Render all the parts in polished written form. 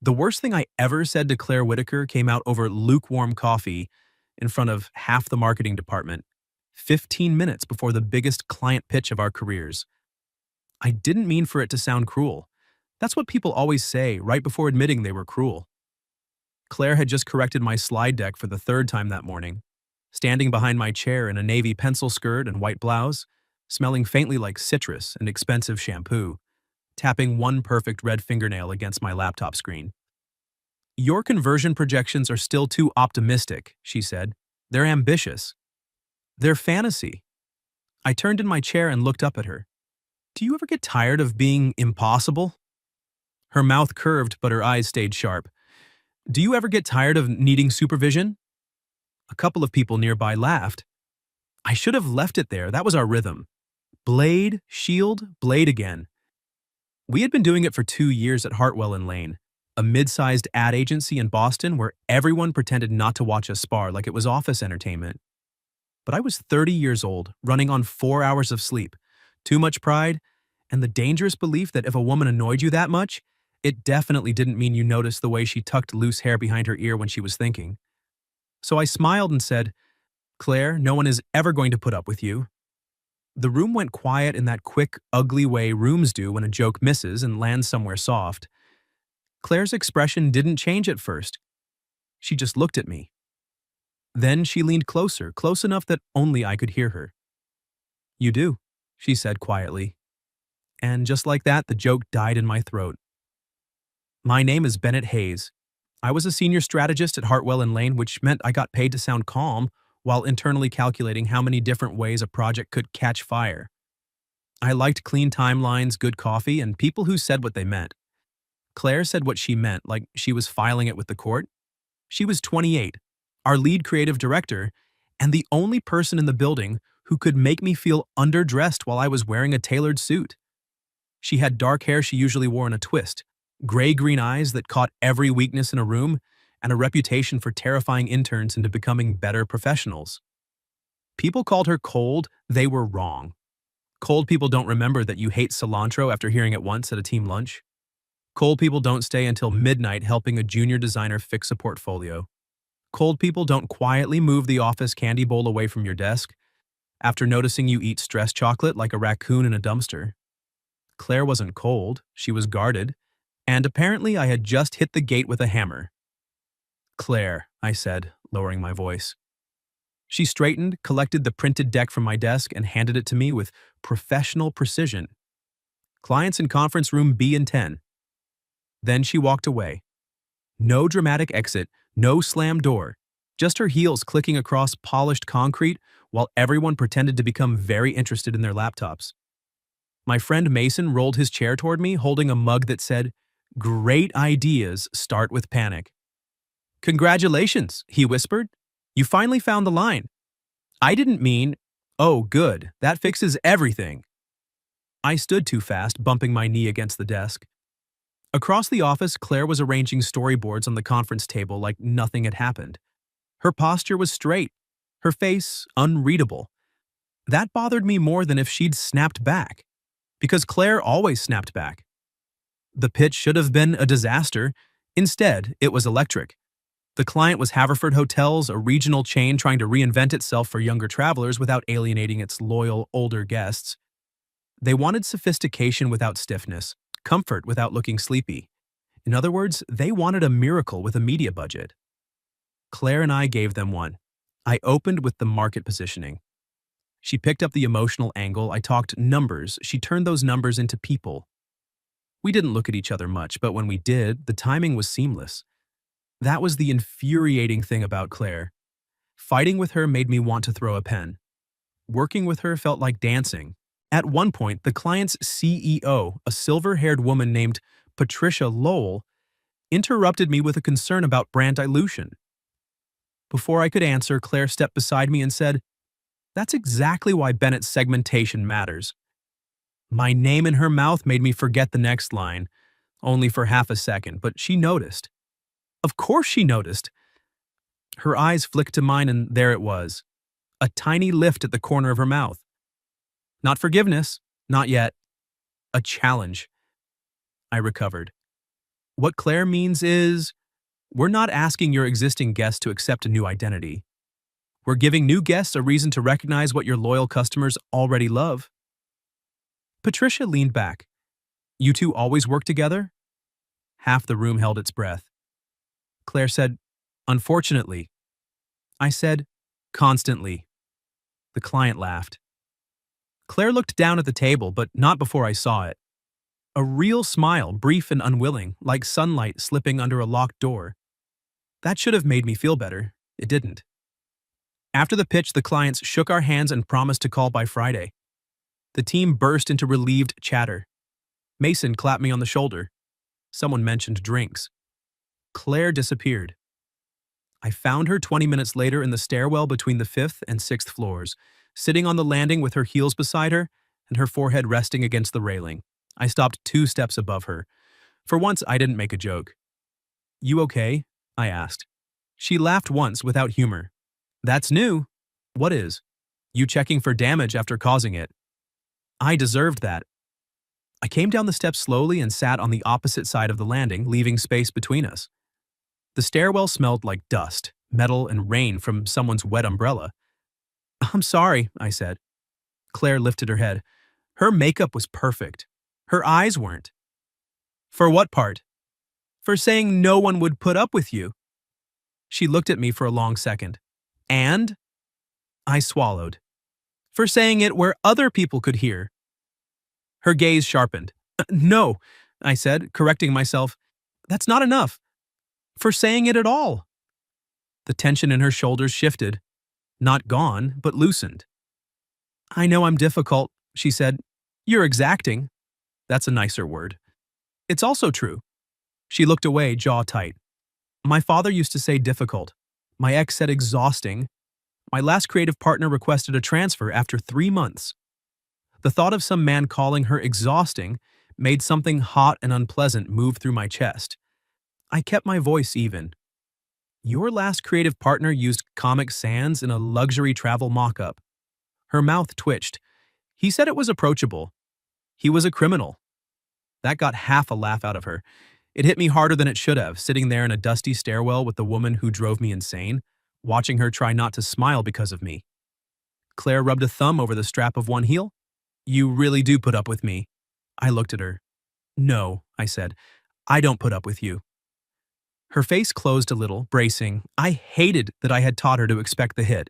The worst thing I ever said to Claire Whitaker came out over lukewarm coffee in front of half the marketing department, 15 minutes before the biggest client pitch of our careers. I didn't mean for it to sound cruel. That's what people always say right before admitting they were cruel. Claire had just corrected my slide deck for the third time that morning, standing behind my chair in a navy pencil skirt and white blouse, smelling faintly like citrus and expensive shampoo, tapping one perfect red fingernail against my laptop screen. "Your conversion projections are still too optimistic," she said. "They're ambitious. They're fantasy." I turned in my chair and looked up at her. "Do you ever get tired of being impossible?" Her mouth curved, but her eyes stayed sharp. "Do you ever get tired of needing supervision?" A couple of people nearby laughed. I should have left it there. That was our rhythm. Blade, shield, blade again. We had been doing it for 2 years at Hartwell and Lane, a mid-sized ad agency in Boston where everyone pretended not to watch us spar like it was office entertainment. But I was 30 years old, running on 4 hours of sleep, too much pride, and the dangerous belief that if a woman annoyed you that much, it definitely didn't mean you noticed the way she tucked loose hair behind her ear when she was thinking. So I smiled and said, "Claire, no one is ever going to put up with you." The room went quiet in that quick, ugly way rooms do when a joke misses and lands somewhere soft. Claire's expression didn't change at first. She just looked at me. Then she leaned closer, close enough that only I could hear her. "You do," she said quietly. And just like that, the joke died in my throat. "My name is Bennett Hayes. I was a senior strategist at Hartwell and Lane, which meant I got paid to sound calm while internally calculating how many different ways a project could catch fire. I liked clean timelines, good coffee, and people who said what they meant. Claire said what she meant, like she was filing it with the court. She was 28, our lead creative director, and the only person in the building who could make me feel underdressed while I was wearing a tailored suit. She had dark hair she usually wore in a twist, gray-green eyes that caught every weakness in a room, and a reputation for terrifying interns into becoming better professionals. People called her cold. They were wrong. Cold people don't remember that you hate cilantro after hearing it once at a team lunch. Cold people don't stay until midnight helping a junior designer fix a portfolio. Cold people don't quietly move the office candy bowl away from your desk after noticing you eat stress chocolate like a raccoon in a dumpster. Claire wasn't cold. She was guarded. And apparently I had just hit the gate with a hammer. "Claire," I said, lowering my voice. She straightened, collected the printed deck from my desk, and handed it to me with professional precision. "Clients in conference room B and 10. Then she walked away. No dramatic exit, no slam door, just her heels clicking across polished concrete while everyone pretended to become very interested in their laptops. My friend Mason rolled his chair toward me, holding a mug that said, "Great ideas start with panic." "Congratulations," he whispered. "You finally found the line." I didn't mean, "Oh, good, that fixes everything." I stood too fast, bumping my knee against the desk. Across the office, Claire was arranging storyboards on the conference table like nothing had happened. Her posture was straight, her face unreadable. That bothered me more than if she'd snapped back, because Claire always snapped back. The pitch should have been a disaster. Instead, it was electric. The client was Haverford Hotels, a regional chain trying to reinvent itself for younger travelers without alienating its loyal, older guests. They wanted sophistication without stiffness, comfort without looking sleepy. In other words, they wanted a miracle with a media budget. Claire and I gave them one. I opened with the market positioning. She picked up the emotional angle. I talked numbers. She turned those numbers into people. We didn't look at each other much, but when we did, the timing was seamless. That was the infuriating thing about Claire. Fighting with her made me want to throw a pen. Working with her felt like dancing. At one point, the client's CEO, a silver-haired woman named Patricia Lowell, interrupted me with a concern about brand dilution. Before I could answer, Claire stepped beside me and said, "That's exactly why Bennett's segmentation matters." My name in her mouth made me forget the next line, only for half a second, but she noticed. Of course she noticed. Her eyes flicked to mine, and there it was. A tiny lift at the corner of her mouth. Not forgiveness, not yet. A challenge. I recovered. What Claire means is, we're not asking your existing guests to accept a new identity. We're giving new guests a reason to recognize what your loyal customers already love. Patricia leaned back. You two always work together? Half the room held its breath. Claire said, Unfortunately. I said, Constantly. The client laughed. Claire looked down at the table, but not before I saw it. A real smile, brief and unwilling, like sunlight slipping under a locked door. That should have made me feel better. It didn't. After the pitch, the clients shook our hands and promised to call by Friday. The team burst into relieved chatter. Mason clapped me on the shoulder. Someone mentioned drinks. Claire disappeared. I found her 20 minutes later in the stairwell between the 5th and 6th floors, sitting on the landing with her heels beside her and her forehead resting against the railing. I stopped 2 steps above her. For once, I didn't make a joke. You okay? I asked. She laughed once without humor. That's new. What is? You checking for damage after causing it. I deserved that. I came down the steps slowly and sat on the opposite side of the landing, leaving space between us. The stairwell smelled like dust, metal, and rain from someone's wet umbrella. I'm sorry, I said. Claire lifted her head. Her makeup was perfect. Her eyes weren't. For what part? For saying no one would put up with you. She looked at me for a long second. And? I swallowed. For saying it where other people could hear. Her gaze sharpened. No, I said, correcting myself. That's not enough. For saying it at all. The tension in her shoulders shifted. Not gone, but loosened. I know I'm difficult, she said. You're exacting. That's a nicer word. It's also true. She looked away, jaw tight. My father used to say difficult. My ex said exhausting. My last creative partner requested a transfer after 3 months. The thought of some man calling her exhausting made something hot and unpleasant move through my chest. I kept my voice even. Your last creative partner used Comic Sans in a luxury travel mock-up. Her mouth twitched. He said it was approachable. He was a criminal. That got half a laugh out of her. It hit me harder than it should have, sitting there in a dusty stairwell with the woman who drove me insane, watching her try not to smile because of me. Claire rubbed a thumb over the strap of one heel. You really do put up with me. I looked at her. No, I said. I don't put up with you. Her face closed a little, bracing. I hated that I had taught her to expect the hit.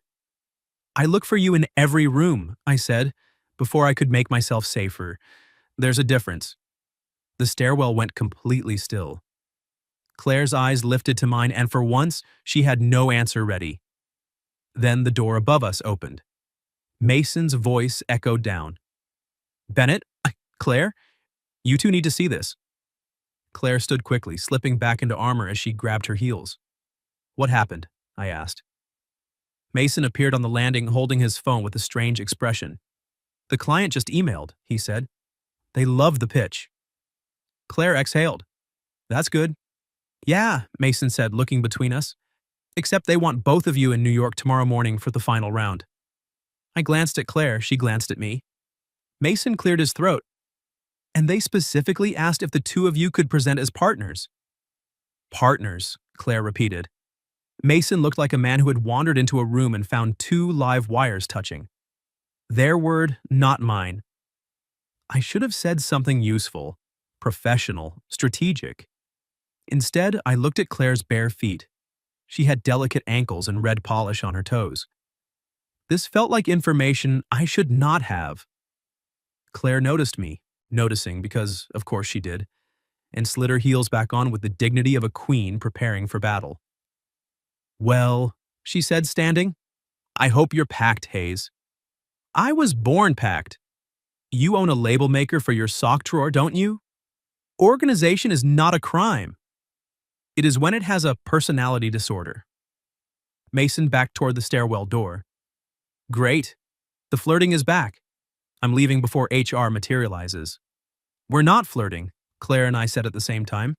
I look for you in every room, I said, before I could make myself safer. There's a difference. The stairwell went completely still. Claire's eyes lifted to mine, and for once, she had no answer ready. Then the door above us opened. Mason's voice echoed down. Bennett, Claire, you two need to see this. Claire stood quickly, slipping back into armor as she grabbed her heels. What happened? I asked. Mason appeared on the landing holding his phone with a strange expression. The client just emailed, he said. They loved the pitch. Claire exhaled. That's good. Yeah, Mason said, looking between us. Except they want both of you in New York tomorrow morning for the final round. I glanced at Claire, she glanced at me. Mason cleared his throat. And they specifically asked if the two of you could present as partners. Partners, Claire repeated. Mason looked like a man who had wandered into a room and found 2 live wires touching. Their word, not mine. I should have said something useful, professional, strategic. Instead, I looked at Claire's bare feet. She had delicate ankles and red polish on her toes. This felt like information I should not have. Claire noticed me, noticing because, of course, she did, and slid her heels back on with the dignity of a queen preparing for battle. Well, she said, standing, I hope you're packed, Hayes. I was born packed. You own a label maker for your sock drawer, don't you? Organization is not a crime. It is when it has a personality disorder. Mason backed toward the stairwell door. Great. The flirting is back. I'm leaving before HR materializes. We're not flirting, Claire and I said at the same time.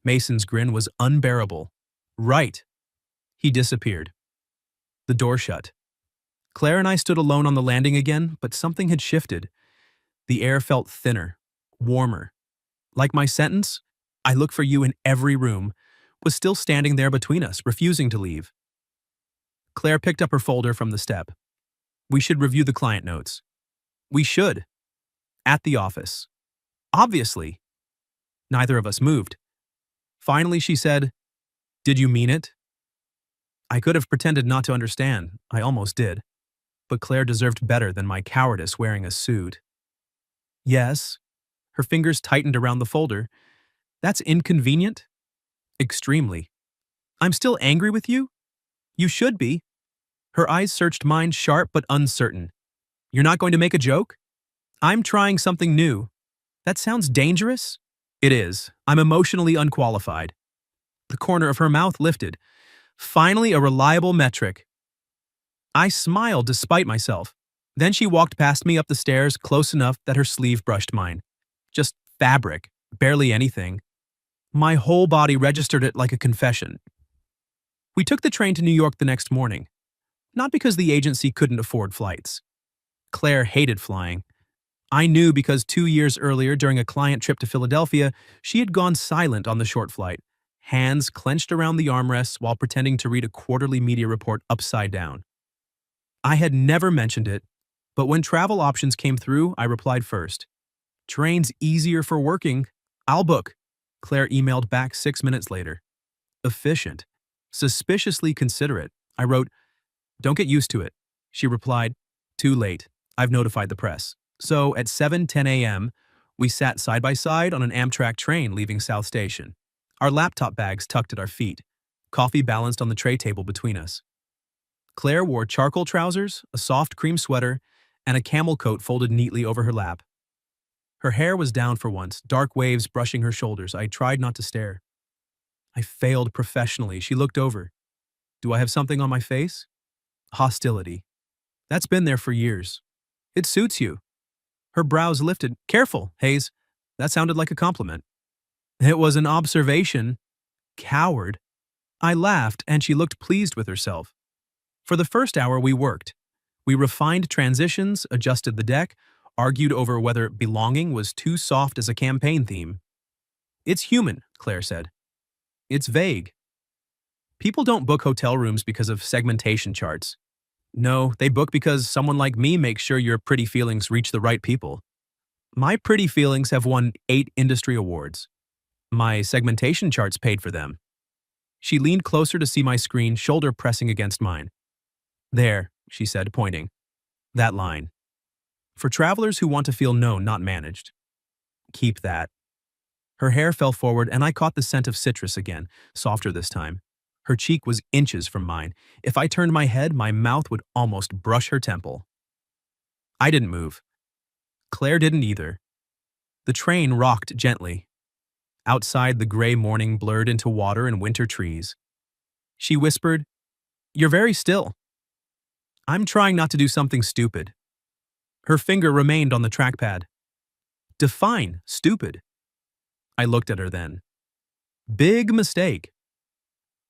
Mason's grin was unbearable. Right. He disappeared. The door shut. Claire and I stood alone on the landing again, but something had shifted. The air felt thinner, warmer. Like my sentence, I looked for you in every room, was still standing there between us, refusing to leave. Claire picked up her folder from the step. We should review the client notes. We should. At the office. Obviously. Neither of us moved. Finally, she said, "Did you mean it?" I could have pretended not to understand. I almost did. But Claire deserved better than my cowardice wearing a suit. Yes. Her fingers tightened around the folder. That's inconvenient? Extremely. I'm still angry with you? You should be. Her eyes searched mine, sharp but uncertain. You're not going to make a joke? I'm trying something new. That sounds dangerous? It is. I'm emotionally unqualified. The corner of her mouth lifted. Finally, a reliable metric. I smiled despite myself. Then she walked past me up the stairs, close enough that her sleeve brushed mine. Just fabric, barely anything. My whole body registered it like a confession. We took the train to New York the next morning. Not because the agency couldn't afford flights. Claire hated flying. I knew because 2 years earlier, during a client trip to Philadelphia, she had gone silent on the short flight, hands clenched around the armrests while pretending to read a quarterly media report upside down. I had never mentioned it, but when travel options came through, I replied first. Train's easier for working. I'll book. Claire emailed back 6 minutes later. Efficient. Suspiciously considerate. I wrote, "Don't get used to it." She replied, "Too late. I've notified the press." So at 7:10 a.m., we sat side by side on an Amtrak train leaving South Station, our laptop bags tucked at our feet, coffee balanced on the tray table between us. Claire wore charcoal trousers, a soft cream sweater, and a camel coat folded neatly over her lap. Her hair was down for once, dark waves brushing her shoulders. I tried not to stare. I failed professionally. She looked over. Do I have something on my face? Hostility. That's been there for years. It suits you. Her brows lifted. Careful, Hayes. That sounded like a compliment. It was an observation. Coward. I laughed, and she looked pleased with herself. For the first hour, we worked. We refined transitions, adjusted the deck, argued over whether belonging was too soft as a campaign theme. It's human, Claire said. It's vague. People don't book hotel rooms because of segmentation charts. No, they book because someone like me makes sure your pretty feelings reach the right people. My pretty feelings have won 8 industry awards. My segmentation charts paid for them. She leaned closer to see my screen, shoulder pressing against mine. There, she said, pointing. That line. For travelers who want to feel known, not managed. Keep that. Her hair fell forward, and I caught the scent of citrus again, softer this time. Her cheek was inches from mine. If I turned my head, my mouth would almost brush her temple. I didn't move. Claire didn't either. The train rocked gently. Outside, the gray morning blurred into water and winter trees. She whispered, "You're very still." I'm trying not to do something stupid. Her finger remained on the trackpad. Define stupid. I looked at her then. Big mistake.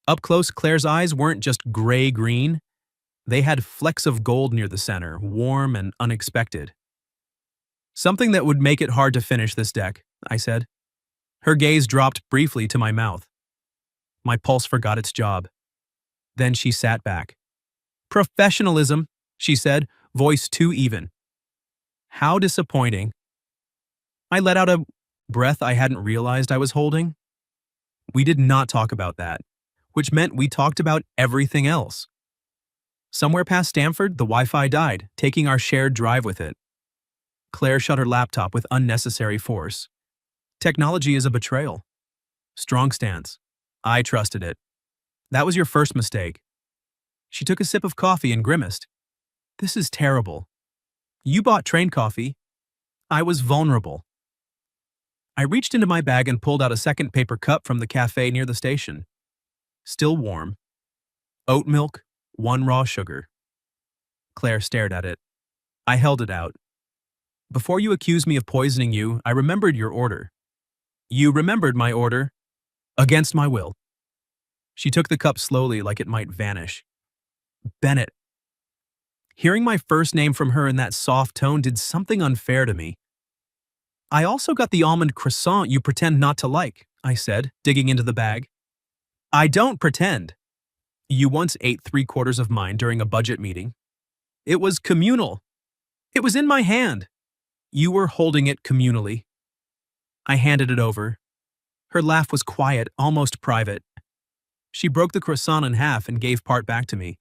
Up close, Claire's eyes weren't just gray-green. They had flecks of gold near the center, warm and unexpected. Something that would make it hard to finish this deck, I said. Her gaze dropped briefly to my mouth. My pulse forgot its job. Then she sat back. Professionalism, she said, voice too even. How disappointing. I let out a breath I hadn't realized I was holding. We did not talk about that, which meant we talked about everything else. Somewhere past Stanford, the Wi-Fi died, taking our shared drive with it. Claire shut her laptop with unnecessary force. Technology is a betrayal. Strong stance. I trusted it. That was your first mistake. She took a sip of coffee and grimaced. This is terrible. You bought train coffee. I was vulnerable. I reached into my bag and pulled out a second paper cup from the cafe near the station. Still warm. Oat milk, 1 raw sugar. Claire stared at it. I held it out. Before you accused me of poisoning you, I remembered your order. You remembered my order. Against my will. She took the cup slowly like it might vanish. Bennett. Hearing my first name from her in that soft tone did something unfair to me. I also got the almond croissant you pretend not to like, I said, digging into the bag. I don't pretend. You once ate 3/4 of mine during a budget meeting. It was communal. It was in my hand. You were holding it communally. I handed it over. Her laugh was quiet, almost private. She broke the croissant in half and gave part back to me.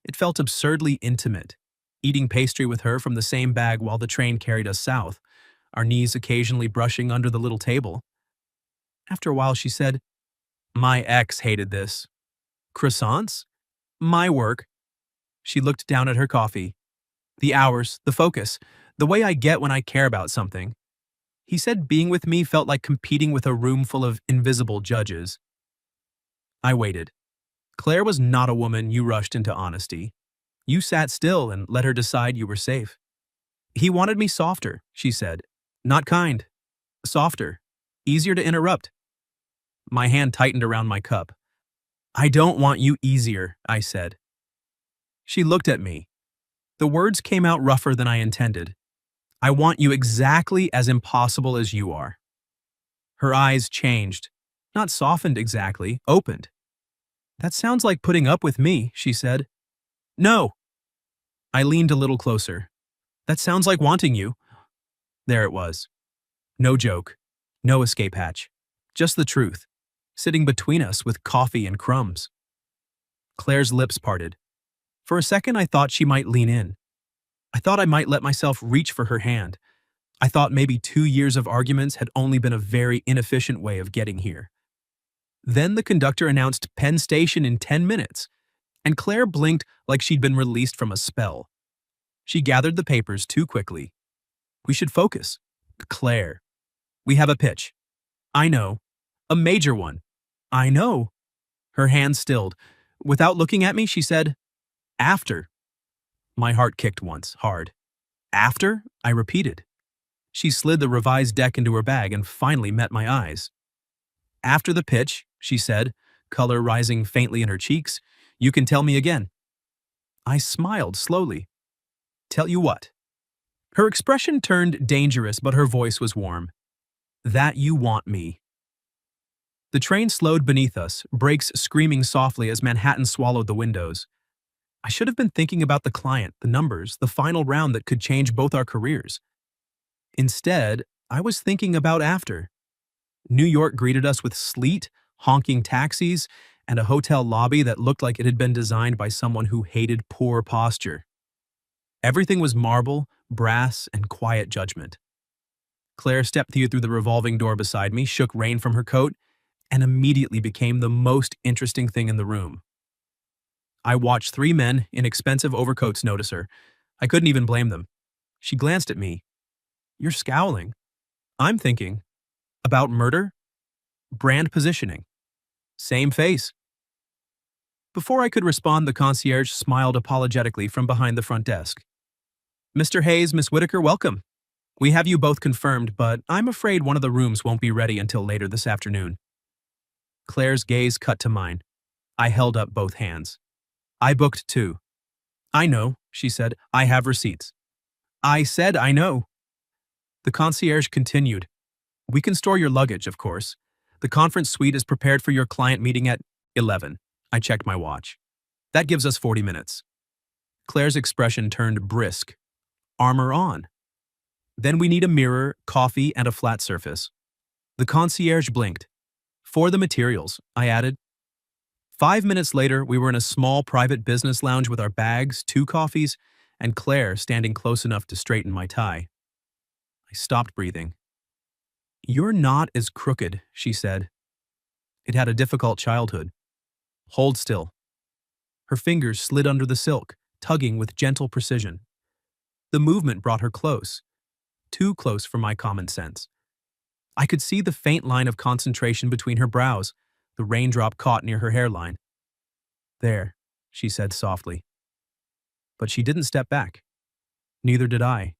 It felt absurdly intimate, eating pastry with her from the same bag while the train carried us south, our knees occasionally brushing under the little table. After a while, she said, My ex hated this. Croissants? My work. She looked down at her coffee. The hours, the focus, the way I get when I care about something. He said being with me felt like competing with a room full of invisible judges. I waited. Claire was not a woman you rushed into honesty. You sat still and let her decide you were safe. He wanted me softer, she said. Not kind. Softer. Easier to interrupt. My hand tightened around my cup. I don't want you easier, I said. She looked at me. The words came out rougher than I intended. I want you exactly as impossible as you are. Her eyes changed. Not softened exactly, opened. That sounds like putting up with me, she said. No. I leaned a little closer. That sounds like wanting you. There it was. No joke. No escape hatch. Just the truth, sitting between us with coffee and crumbs. Claire's lips parted. For a second, I thought she might lean in. I thought I might let myself reach for her hand. I thought maybe 2 years of arguments had only been a very inefficient way of getting here. Then the conductor announced Penn Station in 10 minutes, and Claire blinked like she'd been released from a spell. She gathered the papers too quickly. We should focus. Claire. We have a pitch. I know. A major one. I know. Her hand stilled. Without looking at me, she said, After. My heart kicked once, hard. After? I repeated. She slid the revised deck into her bag and finally met my eyes. After the pitch, she said, color rising faintly in her cheeks, you can tell me again. I smiled slowly. Tell you what? Her expression turned dangerous, but her voice was warm. That you want me. The train slowed beneath us, brakes screaming softly as Manhattan swallowed the windows. I should have been thinking about the client, the numbers, the final round that could change both our careers. Instead, I was thinking about after. New York greeted us with sleet, honking taxis, and a hotel lobby that looked like it had been designed by someone who hated poor posture. Everything was marble, brass, and quiet judgment. Claire stepped through the revolving door beside me, shook rain from her coat, and immediately became the most interesting thing in the room. I watched 3 men in expensive overcoats notice her. I couldn't even blame them. She glanced at me. You're scowling. I'm thinking. About murder? Brand positioning. Same face. Before I could respond, the concierge smiled apologetically from behind the front desk. Mr. Hayes, Miss Whitaker, welcome. We have you both confirmed, but I'm afraid one of the rooms won't be ready until later this afternoon. Claire's gaze cut to mine. I held up both hands. I booked 2. I know, she said. I have receipts. I said I know. The concierge continued. We can store your luggage, of course. The conference suite is prepared for your client meeting at 11. I checked my watch. That gives us 40 minutes. Claire's expression turned brisk. Armor on. Then we need a mirror, coffee, and a flat surface. The concierge blinked. For the materials, I added. 5 minutes later, we were in a small private business lounge with our bags, 2 coffees, and Claire standing close enough to straighten my tie. I stopped breathing. You're not as crooked, she said. It had a difficult childhood. Hold still. Her fingers slid under the silk, tugging with gentle precision. The movement brought her close. Too close for my common sense. I could see the faint line of concentration between her brows, the raindrop caught near her hairline. There, she said softly. But she didn't step back. Neither did I.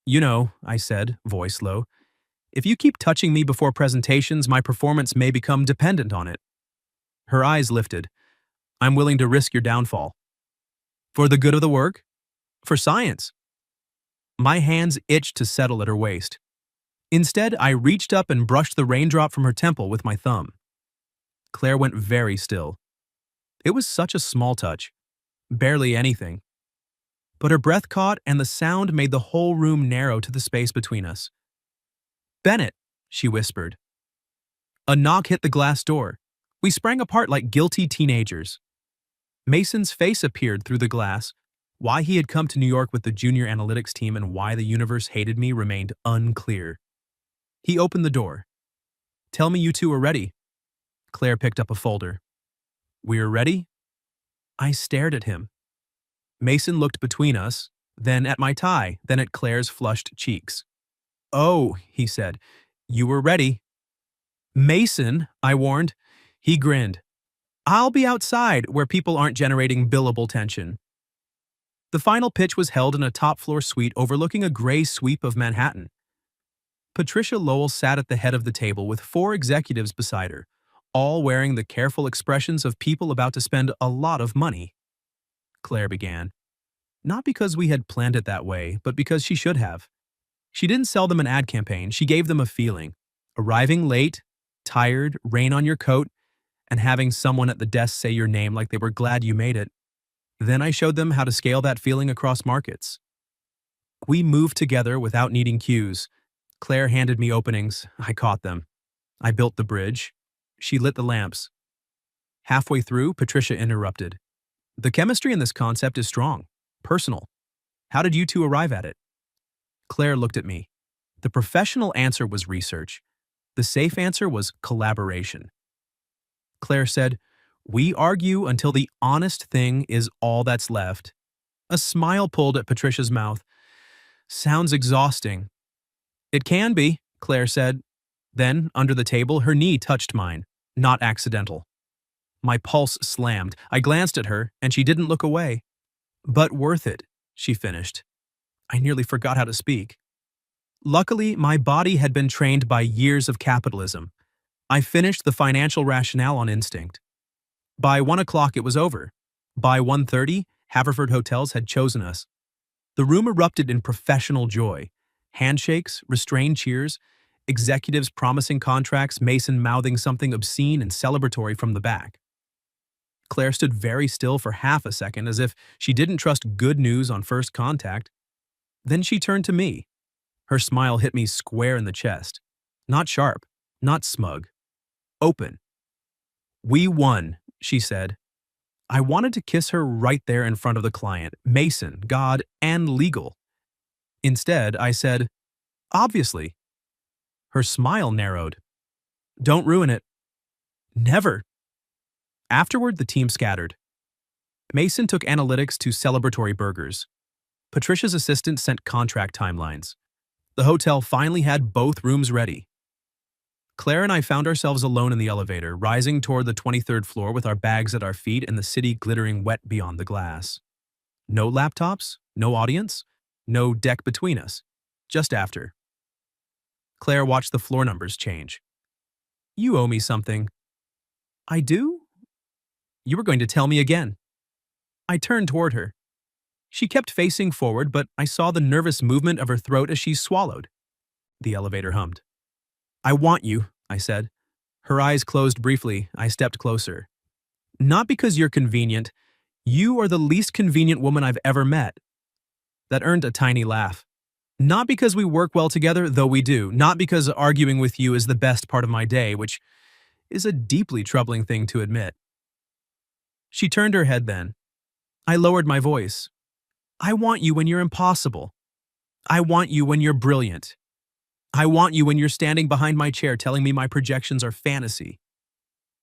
You know, I said, voice low, if you keep touching me before presentations, my performance may become dependent on it. Her eyes lifted. I'm willing to risk your downfall. For the good of the work? For science. My hands itched to settle at her waist. Instead, I reached up and brushed the raindrop from her temple with my thumb. Claire went very still. It was such a small touch, barely anything. But her breath caught and the sound made the whole room narrow to the space between us. "Bennett," she whispered. A knock hit the glass door. We sprang apart like guilty teenagers. Mason's face appeared through the glass. Why he had come to New York with the junior analytics team and why the universe hated me remained unclear. He opened the door. "Tell me you two are ready." Claire picked up a folder. "We're ready?" I stared at him. Mason looked between us, then at my tie, then at Claire's flushed cheeks. "Oh," he said, "you were ready." "Mason," I warned. He grinned. "I'll be outside where people aren't generating billable tension." The final pitch was held in a top-floor suite overlooking a gray sweep of Manhattan. Patricia Lowell sat at the head of the table with 4 executives beside her, all wearing the careful expressions of people about to spend a lot of money. Claire began. Not because we had planned it that way, but because she should have. She didn't sell them an ad campaign, she gave them a feeling. Arriving late, tired, rain on your coat, and having someone at the desk say your name like they were glad you made it. Then I showed them how to scale that feeling across markets. We moved together without needing cues. Claire handed me openings. I caught them. I built the bridge. She lit the lamps. Halfway through, Patricia interrupted. "The chemistry in this concept is strong, personal. How did you two arrive at it?" Claire looked at me. The professional answer was research. The safe answer was collaboration. Claire said, "We argue until the honest thing is all that's left." A smile pulled at Patricia's mouth. "Sounds exhausting." "It can be," Claire said. Then, under the table, her knee touched mine. Not accidental. My pulse slammed. I glanced at her, and she didn't look away. "But worth it," she finished. I nearly forgot how to speak. Luckily, my body had been trained by years of capitalism. I finished the financial rationale on instinct. By 1 o'clock, it was over. By 1:30, Haverford Hotels had chosen us. The room erupted in professional joy. Handshakes, restrained cheers, executives promising contracts, Mason mouthing something obscene and celebratory from the back. Claire stood very still for half a second as if she didn't trust good news on first contact. Then she turned to me. Her smile hit me square in the chest. Not sharp, not smug. Open. "We won," she said. I wanted to kiss her right there in front of the client, Mason, God, and legal. Instead, I said, "Obviously." Her smile narrowed. "Don't ruin it." "Never." Afterward, the team scattered. Mason took analytics to celebratory burgers. Patricia's assistant sent contract timelines. The hotel finally had both rooms ready. Claire and I found ourselves alone in the elevator, rising toward the 23rd floor with our bags at our feet and the city glittering wet beyond the glass. No laptops, no audience, no deck between us. Just after. Claire watched the floor numbers change. "You owe me something." "I do?" "You were going to tell me again." I turned toward her. She kept facing forward, but I saw the nervous movement of her throat as she swallowed. The elevator hummed. "I want you," I said. Her eyes closed briefly. I stepped closer. "Not because you're convenient. You are the least convenient woman I've ever met." That earned a tiny laugh. "Not because we work well together, though we do. Not because arguing with you is the best part of my day, which is a deeply troubling thing to admit." She turned her head then. I lowered my voice. "I want you when you're impossible. I want you when you're brilliant. I want you when you're standing behind my chair telling me my projections are fantasy.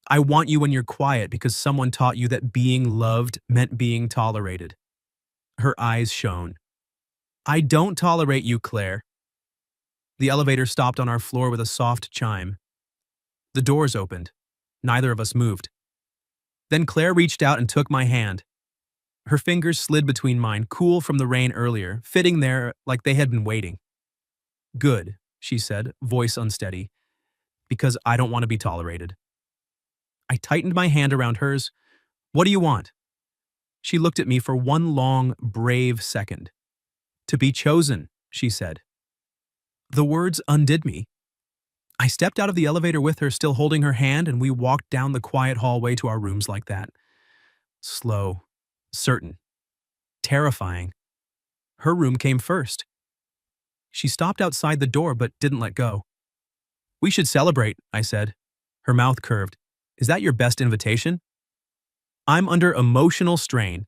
I want you when you're quiet because someone taught you that being loved meant being tolerated." Her eyes shone. "I don't tolerate you, Claire." The elevator stopped on our floor with a soft chime. The doors opened. Neither of us moved. Then Claire reached out and took my hand. Her fingers slid between mine, cool from the rain earlier, fitting there like they had been waiting. "Good," she said, voice unsteady, "because I don't want to be tolerated." I tightened my hand around hers. "What do you want?" She looked at me for one long, brave second. "To be chosen," she said. The words undid me. I stepped out of the elevator with her, still holding her hand, and we walked down the quiet hallway to our rooms like that. Slow, certain, terrifying. Her room came first. She stopped outside the door but didn't let go. "We should celebrate," I said. Her mouth curved. "Is that your best invitation?" "I'm under emotional strain."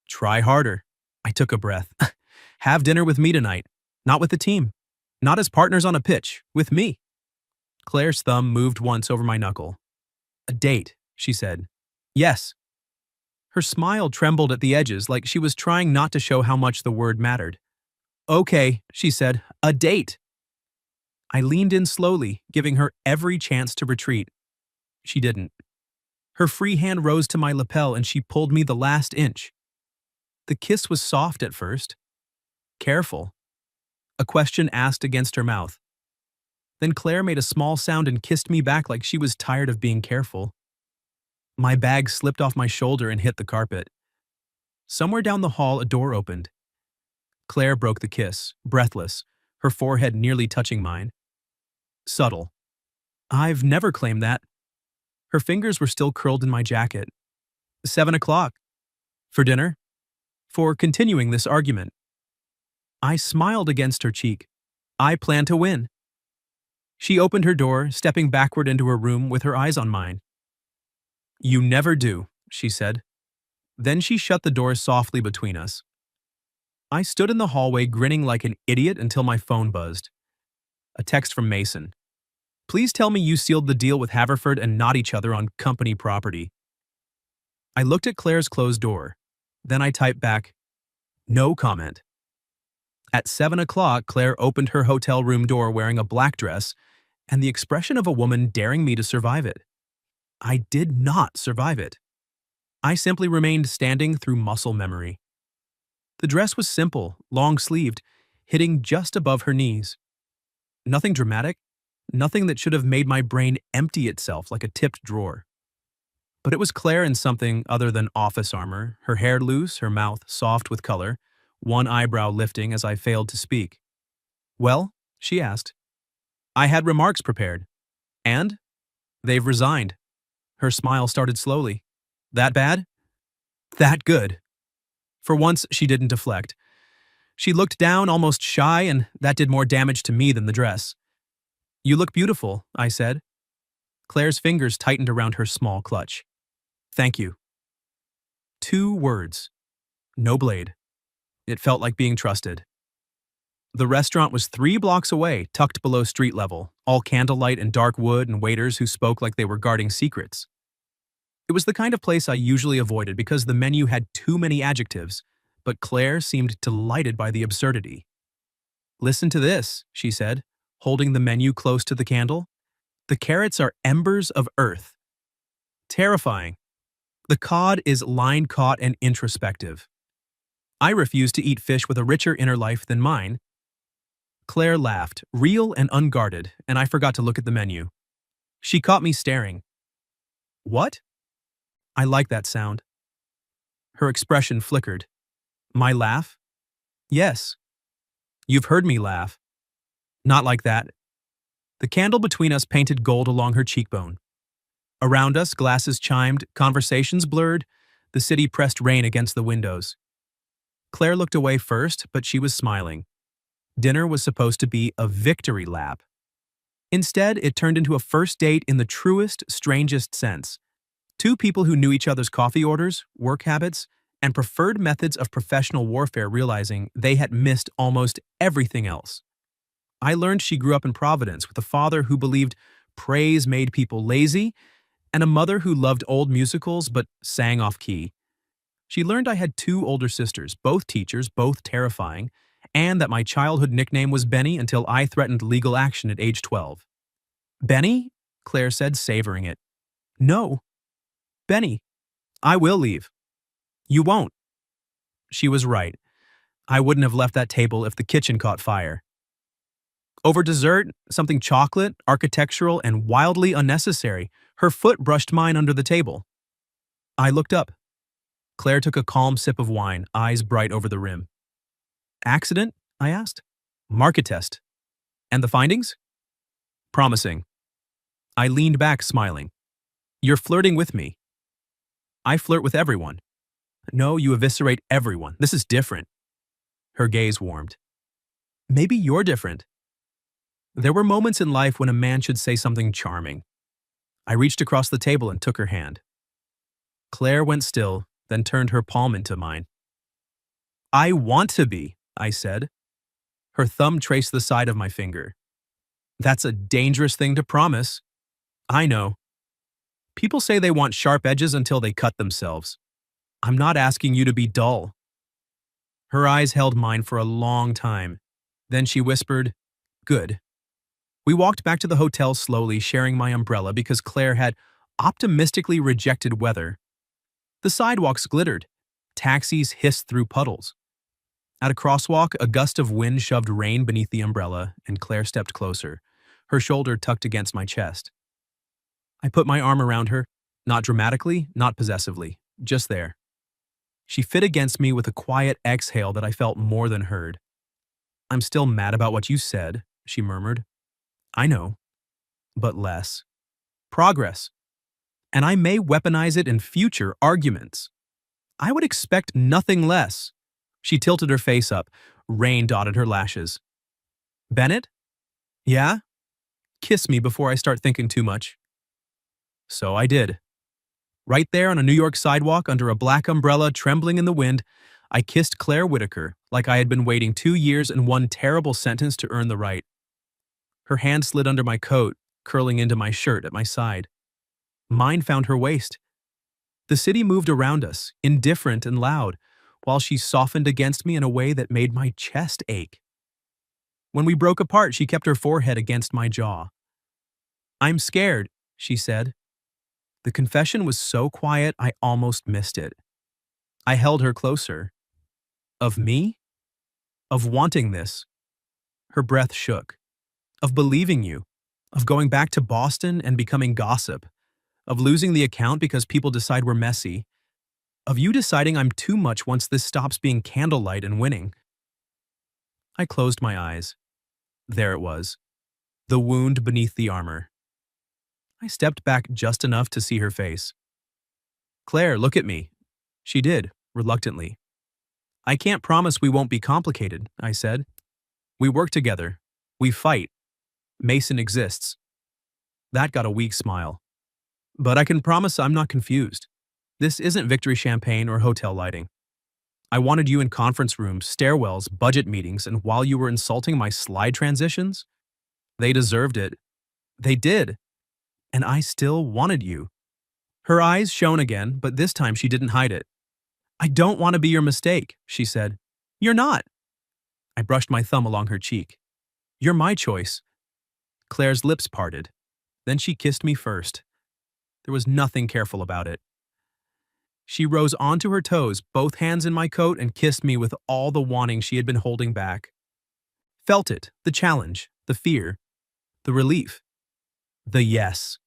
"Try harder." I took a breath. "Have dinner with me tonight. Not with the team. Not as partners on a pitch. With me." Claire's thumb moved once over my knuckle. "A date," she said. "Yes." Her smile trembled at the edges like she was trying not to show how much the word mattered. "Okay," she said. "A date." I leaned in slowly, giving her every chance to retreat. She didn't. Her free hand rose to my lapel and she pulled me the last inch. The kiss was soft at first. Careful. A question asked against her mouth. Then Claire made a small sound and kissed me back like she was tired of being careful. My bag slipped off my shoulder and hit the carpet. Somewhere down the hall, a door opened. Claire broke the kiss, breathless, her forehead nearly touching mine. Subtle. I've never claimed that. Her fingers were still curled in my jacket. 7 o'clock. For dinner? For continuing this argument. I smiled against her cheek. I plan to win. She opened her door, stepping backward into her room with her eyes on mine. "You never do," she said. Then she shut the door softly between us. I stood in the hallway grinning like an idiot until my phone buzzed. A text from Mason. "Please tell me you sealed the deal with Haverford and not each other on company property." I looked at Claire's closed door. Then I typed back, "No comment." At 7 o'clock, Claire opened her hotel room door wearing a black dress and the expression of a woman daring me to survive it. I did not survive it. I simply remained standing through muscle memory. The dress was simple, long-sleeved, hitting just above her knees. Nothing dramatic, nothing that should have made my brain empty itself like a tipped drawer. But it was Claire in something other than office armor, her hair loose, her mouth soft with color, one eyebrow lifting as I failed to speak. "Well?" she asked. "I had remarks prepared." "And?" "They've resigned." Her smile started slowly. "That bad?" "That good." For once, she didn't deflect. She looked down, almost shy, and that did more damage to me than the dress. "You look beautiful," I said. Claire's fingers tightened around her small clutch. "Thank you." 2 words. No blade. It felt like being trusted. The restaurant was 3 blocks away, tucked below street level, all candlelight and dark wood and waiters who spoke like they were guarding secrets. It was the kind of place I usually avoided because the menu had too many adjectives, but Claire seemed delighted by the absurdity. "Listen to this," she said, holding the menu close to the candle. "The carrots are embers of earth." Terrifying. The cod is line-caught and introspective. I refuse to eat fish with a richer inner life than mine. Claire laughed, real and unguarded, and I forgot to look at the menu. She caught me staring. "What?" I like that sound. Her expression flickered. "My laugh?" "Yes." "You've heard me laugh." "Not like that." The candle between us painted gold along her cheekbone. Around us, glasses chimed, conversations blurred, the city pressed rain against the windows. Claire looked away first, but she was smiling. Dinner was supposed to be a victory lap. Instead, it turned into a first date in the truest, strangest sense. 2 people who knew each other's coffee orders, work habits, and preferred methods of professional warfare realizing they had missed almost everything else. I learned she grew up in Providence with a father who believed praise made people lazy and a mother who loved old musicals but sang off-key. She learned I had 2 older sisters, both teachers, both terrifying, and that my childhood nickname was Benny until I threatened legal action at age 12. "Benny?" Claire said, savoring it. "No. Benny. I will leave." "You won't." She was right. I wouldn't have left that table if the kitchen caught fire. Over dessert, something chocolate, architectural, and wildly unnecessary, her foot brushed mine under the table. I looked up. Claire took a calm sip of wine, eyes bright over the rim. "Accident?" I asked. "Market test." And the findings? Promising. I leaned back, smiling. You're flirting with me. I flirt with everyone. No, you eviscerate everyone. This is different. Her gaze warmed. Maybe you're different. There were moments in life when a man should say something charming. I reached across the table and took her hand. Claire went still, then turned her palm into mine. I want to be, I said. Her thumb traced the side of my finger. That's a dangerous thing to promise. I know. People say they want sharp edges until they cut themselves. I'm not asking you to be dull. Her eyes held mine for a long time. Then she whispered, Good. We walked back to the hotel slowly, sharing my umbrella because Claire had optimistically rejected weather. The sidewalks glittered. Taxis hissed through puddles. At a crosswalk, a gust of wind shoved rain beneath the umbrella, and Claire stepped closer, her shoulder tucked against my chest. I put my arm around her, not dramatically, not possessively, just there. She fit against me with a quiet exhale that I felt more than heard. I'm still mad about what you said, she murmured. I know, but less. Progress. And I may weaponize it in future arguments. I would expect nothing less. She tilted her face up. Rain dotted her lashes. Bennett? Yeah? Kiss me before I start thinking too much. So I did. Right there on a New York sidewalk under a black umbrella trembling in the wind, I kissed Claire Whitaker like I had been waiting 2 years and one terrible sentence to earn the right. Her hand slid under my coat, curling into my shirt at my side. Mine found her waist. The city moved around us, indifferent and loud, while she softened against me in a way that made my chest ache. When we broke apart, she kept her forehead against my jaw. I'm scared, she said. The confession was so quiet I almost missed it. I held her closer. Of me? Of wanting this. Her breath shook. Of believing you. Of going back to Boston and becoming gossip. Of losing the account because people decide we're messy. Of you deciding I'm too much once this stops being candlelight and winning. I closed my eyes. There it was. The wound beneath the armor. I stepped back just enough to see her face. Claire, look at me. She did, reluctantly. I can't promise we won't be complicated, I said. We work together. We fight. Mason exists. That got a weak smile. But I can promise I'm not confused. This isn't victory champagne or hotel lighting. I wanted you in conference rooms, stairwells, budget meetings, and while you were insulting my slide transitions, they deserved it. They did. And I still wanted you. Her eyes shone again, but this time she didn't hide it. I don't want to be your mistake, she said. You're not. I brushed my thumb along her cheek. You're my choice. Claire's lips parted. Then she kissed me first. There was nothing careful about it. She rose onto her toes, both hands in my coat, and kissed me with all the wanting she had been holding back. Felt it, the challenge, the fear, the relief, the yes.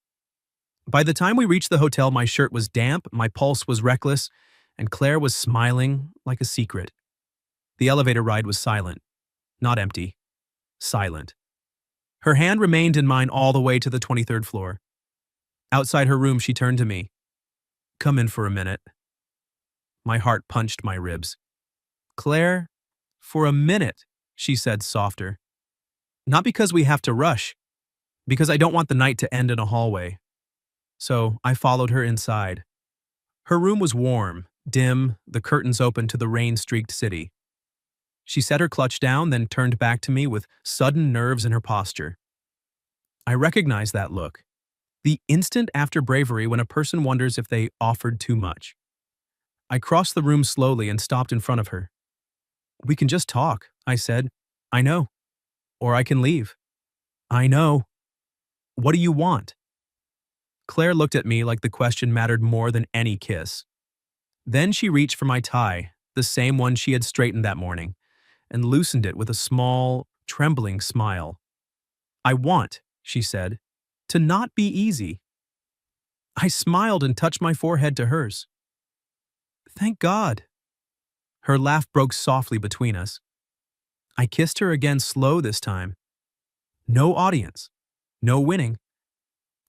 By the time we reached the hotel, my shirt was damp, my pulse was reckless, and Claire was smiling like a secret. The elevator ride was silent. Not empty. Silent. Her hand remained in mine all the way to the 23rd floor. Outside her room, she turned to me. Come in for a minute. My heart punched my ribs. Claire, for a minute, she said softer. Not because we have to rush, because I don't want the night to end in a hallway. So I followed her inside. Her room was warm, dim, the curtains open to the rain-streaked city. She set her clutch down, then turned back to me with sudden nerves in her posture. I recognized that look. The instant after bravery when a person wonders if they offered too much. I crossed the room slowly and stopped in front of her. We can just talk, I said. I know. Or I can leave. I know. What do you want? Claire looked at me like the question mattered more than any kiss. Then she reached for my tie, the same one she had straightened that morning, and loosened it with a small, trembling smile. I want, she said, to not be easy. I smiled and touched my forehead to hers. Thank God. Her laugh broke softly between us. I kissed her again slow this time. No audience. No winning.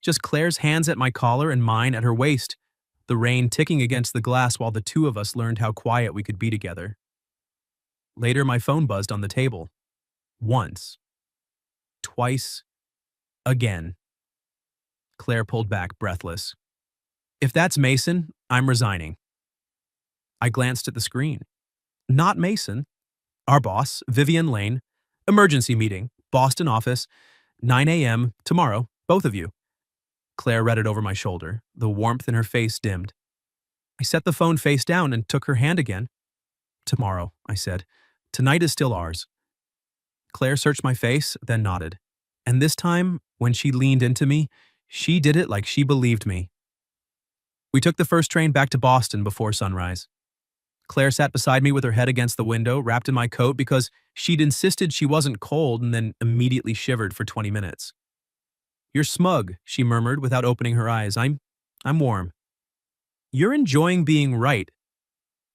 Just Claire's hands at my collar and mine at her waist, the rain ticking against the glass while the two of us learned how quiet we could be together. Later, my phone buzzed on the table. Once. Twice. Again. Claire pulled back, breathless. If that's Mason, I'm resigning. I glanced at the screen. Not Mason. Our boss, Vivian Lane. Emergency meeting, Boston office, 9 a.m. tomorrow, both of you. Claire read it over my shoulder. The warmth in her face dimmed. I set the phone face down and took her hand again. Tomorrow, I said. Tonight is still ours. Claire searched my face, then nodded. And this time, when she leaned into me, she did it like she believed me. We took the first train back to Boston before sunrise. Claire sat beside me with her head against the window, wrapped in my coat because she'd insisted she wasn't cold and then immediately shivered for 20 minutes. You're smug, she murmured without opening her eyes. I'm warm. You're enjoying being right.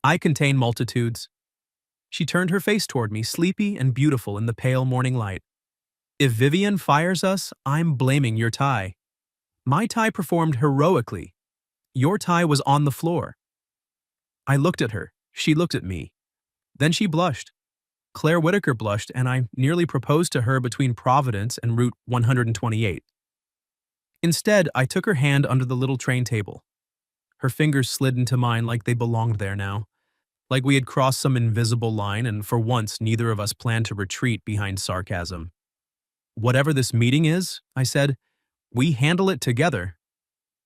I contain multitudes. She turned her face toward me, sleepy and beautiful in the pale morning light. If Vivian fires us, I'm blaming your tie. My tie performed heroically. Your tie was on the floor. I looked at her. She looked at me. Then she blushed. Claire Whitaker blushed, and I nearly proposed to her between Providence and Route 128. Instead, I took her hand under the little train table. Her fingers slid into mine like they belonged there now, like we had crossed some invisible line and for once neither of us planned to retreat behind sarcasm. Whatever this meeting is, I said, we handle it together.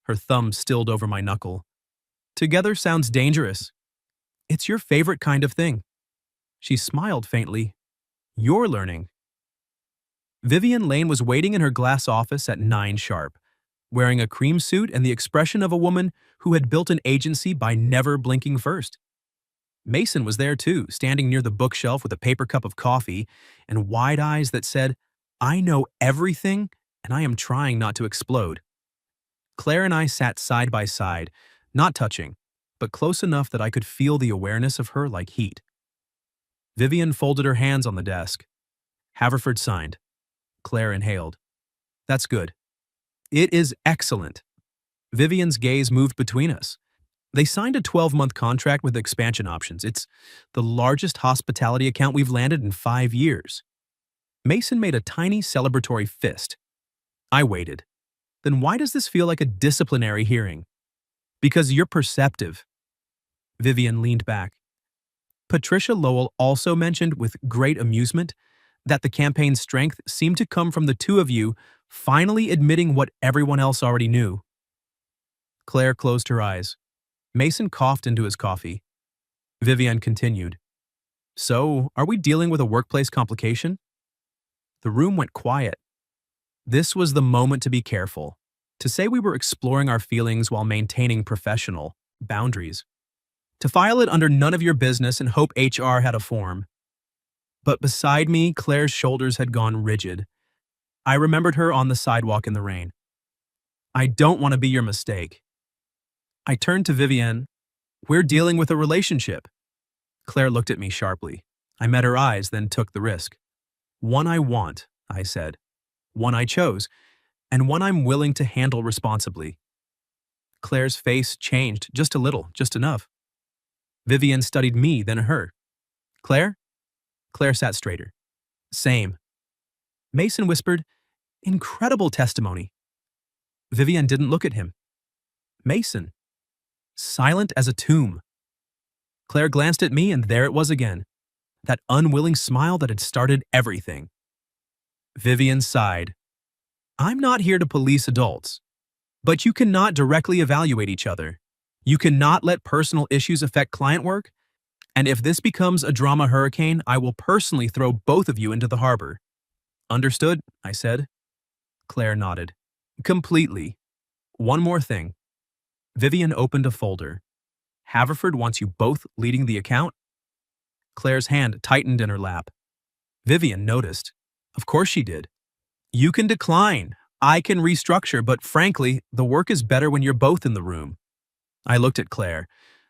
Her thumb stilled over my knuckle. Together sounds dangerous. It's your favorite kind of thing. She smiled faintly. You're learning. Vivian Lane was waiting in her glass office at 9 sharp, wearing a cream suit and the expression of a woman who had built an agency by never blinking first. Mason was there too, standing near the bookshelf with a paper cup of coffee and wide eyes that said, I know everything and I am trying not to explode. Claire and I sat side by side, not touching, but close enough that I could feel the awareness of her like heat. Vivian folded her hands on the desk. Haverford signed. Claire inhaled. That's good. It is excellent. Vivian's gaze moved between us. They signed a 12-month contract with expansion options. It's the largest hospitality account we've landed in 5 years. Mason made a tiny celebratory fist. I waited. Then why does this feel like a disciplinary hearing? Because you're perceptive. Vivian leaned back. Patricia Lowell also mentioned with great amusement that the campaign's strength seemed to come from the two of you finally admitting what everyone else already knew. Claire closed her eyes. Mason coughed into his coffee. Vivian continued. So, are we dealing with a workplace complication? The room went quiet. This was the moment to be careful, to say we were exploring our feelings while maintaining professional boundaries, to file it under none of your business and hope HR had a form. But beside me, Claire's shoulders had gone rigid. I remembered her on the sidewalk in the rain. I don't want to be your mistake. I turned to Vivian. We're dealing with a relationship. Claire looked at me sharply. I met her eyes, then took the risk. One I want, I said. One I chose, and one I'm willing to handle responsibly. Claire's face changed just a little, just enough. Vivian studied me, then her. Claire? Claire sat straighter. Same. Mason whispered, incredible testimony. Vivian didn't look at him. Mason. Silent as a tomb. Claire glanced at me and there it was again. That unwilling smile that had started everything. Vivian sighed. I'm not here to police adults. But you cannot directly evaluate each other. You cannot let personal issues affect client work. And if this becomes a drama hurricane, I will personally throw both of you into the harbor. Understood, I said. Claire nodded. Completely. One more thing. Vivian opened a folder. Haverford wants you both leading the account? Claire's hand tightened in her lap. Vivian noticed. Of course she did. You can decline. I can restructure, but frankly, the work is better when you're both in the room. I looked at Claire,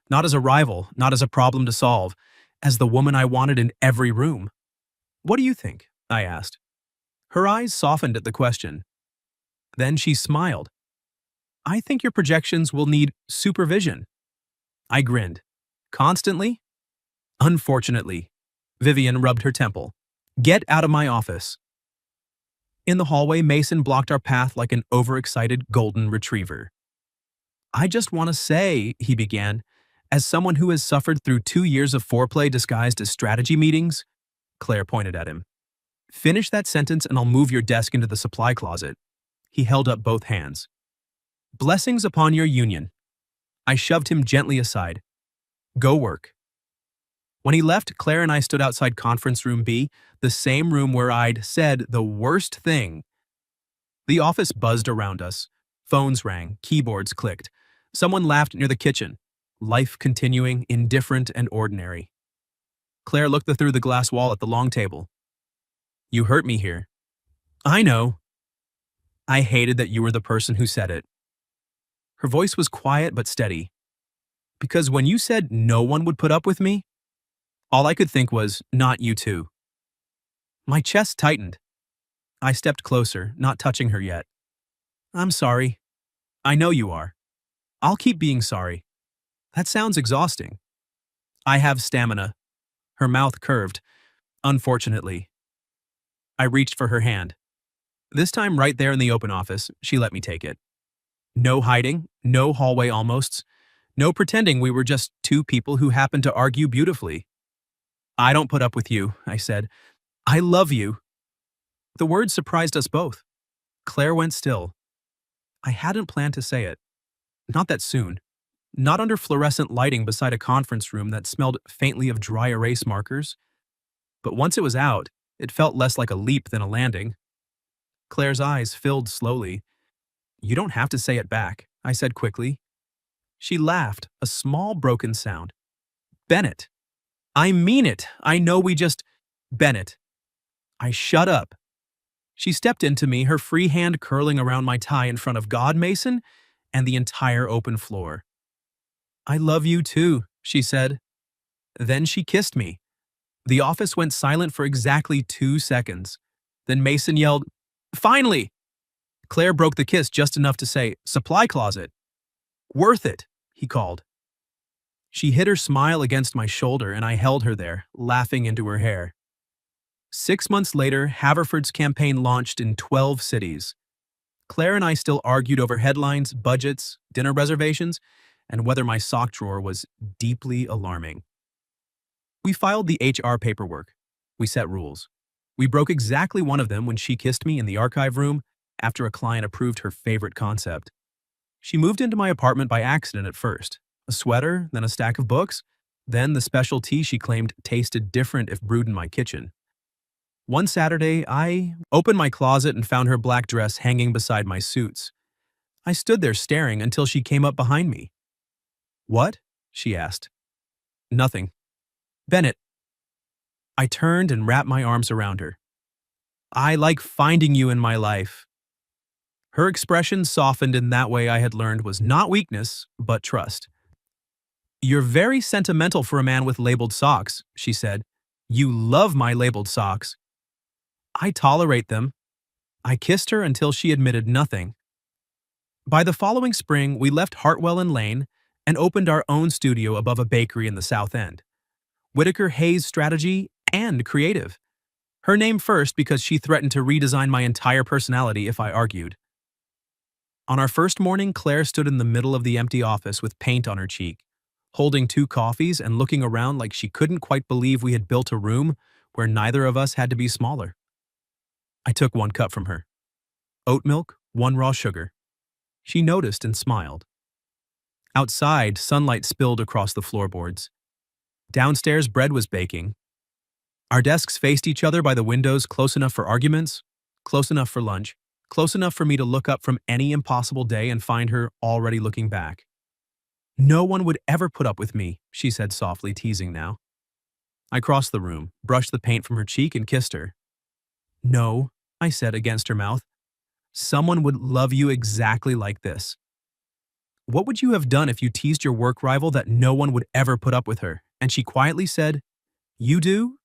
not as a rival, not as a problem to solve, as the woman I wanted in every room. What do you think? I asked. Her eyes softened at the question. Then she smiled. I think your projections will need supervision. I grinned. Constantly? Unfortunately. Vivian rubbed her temple. Get out of my office. In the hallway, Mason blocked our path like an overexcited golden retriever. I just want to say, he began, as someone who has suffered through 2 years of foreplay disguised as strategy meetings, Claire pointed at him. Finish that sentence and I'll move your desk into the supply closet. He held up both hands. Blessings upon your union. I shoved him gently aside. Go work. When he left, Claire and I stood outside conference room B, the same room where I'd said the worst thing. The office buzzed around us. Phones rang, keyboards clicked. Someone laughed near the kitchen. Life continuing, indifferent and ordinary. Claire looked through the glass wall at the long table. You hurt me here. I know. I hated that you were the person who said it. Her voice was quiet but steady. Because when you said no one would put up with me, all I could think was, not you too. My chest tightened. I stepped closer, not touching her yet. I'm sorry. I know you are. I'll keep being sorry. That sounds exhausting. I have stamina. Her mouth curved. Unfortunately. I reached for her hand. This time right there in the open office, she let me take it. No hiding, no hallway almosts, no pretending we were just two people who happened to argue beautifully. I don't put up with you, I said. I love you. The words surprised us both. Claire went still. I hadn't planned to say it. Not that soon. Not under fluorescent lighting beside a conference room that smelled faintly of dry erase markers. But once it was out, it felt less like a leap than a landing. Claire's eyes filled slowly. You don't have to say it back, I said quickly. She laughed, a small broken sound. Bennett. I mean it. I know we just... Bennett. I shut up. She stepped into me, her free hand curling around my tie in front of God, Mason, and the entire open floor. I love you too, she said. Then she kissed me. The office went silent for exactly 2 seconds. Then Mason yelled, Finally! Claire broke the kiss just enough to say, Supply closet. Worth it, he called. She hid her smile against my shoulder and I held her there, laughing into her hair. 6 months later, Haverford's campaign launched in 12 cities. Claire and I still argued over headlines, budgets, dinner reservations, and whether my sock drawer was deeply alarming. We filed the HR paperwork. We set rules. We broke exactly one of them when she kissed me in the archive room after a client approved her favorite concept. She moved into my apartment by accident at first. A sweater, then a stack of books, then the special tea she claimed tasted different if brewed in my kitchen. One Saturday, I opened my closet and found her black dress hanging beside my suits. I stood there staring until she came up behind me. What? She asked. Nothing. Bennett. I turned and wrapped my arms around her. I like finding you in my life. Her expression softened in that way I had learned was not weakness, but trust. You're very sentimental for a man with labeled socks, she said. You love my labeled socks. I tolerate them. I kissed her until she admitted nothing. By the following spring, we left Hartwell and Lane and opened our own studio above a bakery in the South End. Whitaker Hayes Strategy and Creative. Her name first because she threatened to redesign my entire personality if I argued. On our first morning, Claire stood in the middle of the empty office with paint on her cheek, holding 2 coffees and looking around like she couldn't quite believe we had built a room where neither of us had to be smaller. I took 1 cup from her. Oat milk, 1 raw sugar. She noticed and smiled. Outside, sunlight spilled across the floorboards. Downstairs, bread was baking. Our desks faced each other by the windows, close enough for arguments, close enough for lunch, close enough for me to look up from any impossible day and find her already looking back. No one would ever put up with me, she said softly, teasing now. I crossed the room, brushed the paint from her cheek, and kissed her. No, I said against her mouth. Someone would love you exactly like this. What would you have done if you teased your work rival that no one would ever put up with her? And she quietly said, You do?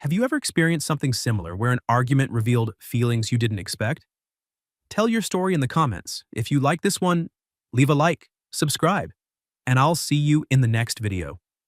Have you ever experienced something similar where an argument revealed feelings you didn't expect? Tell your story in the comments. If you like this one, leave a like, subscribe, and I'll see you in the next video.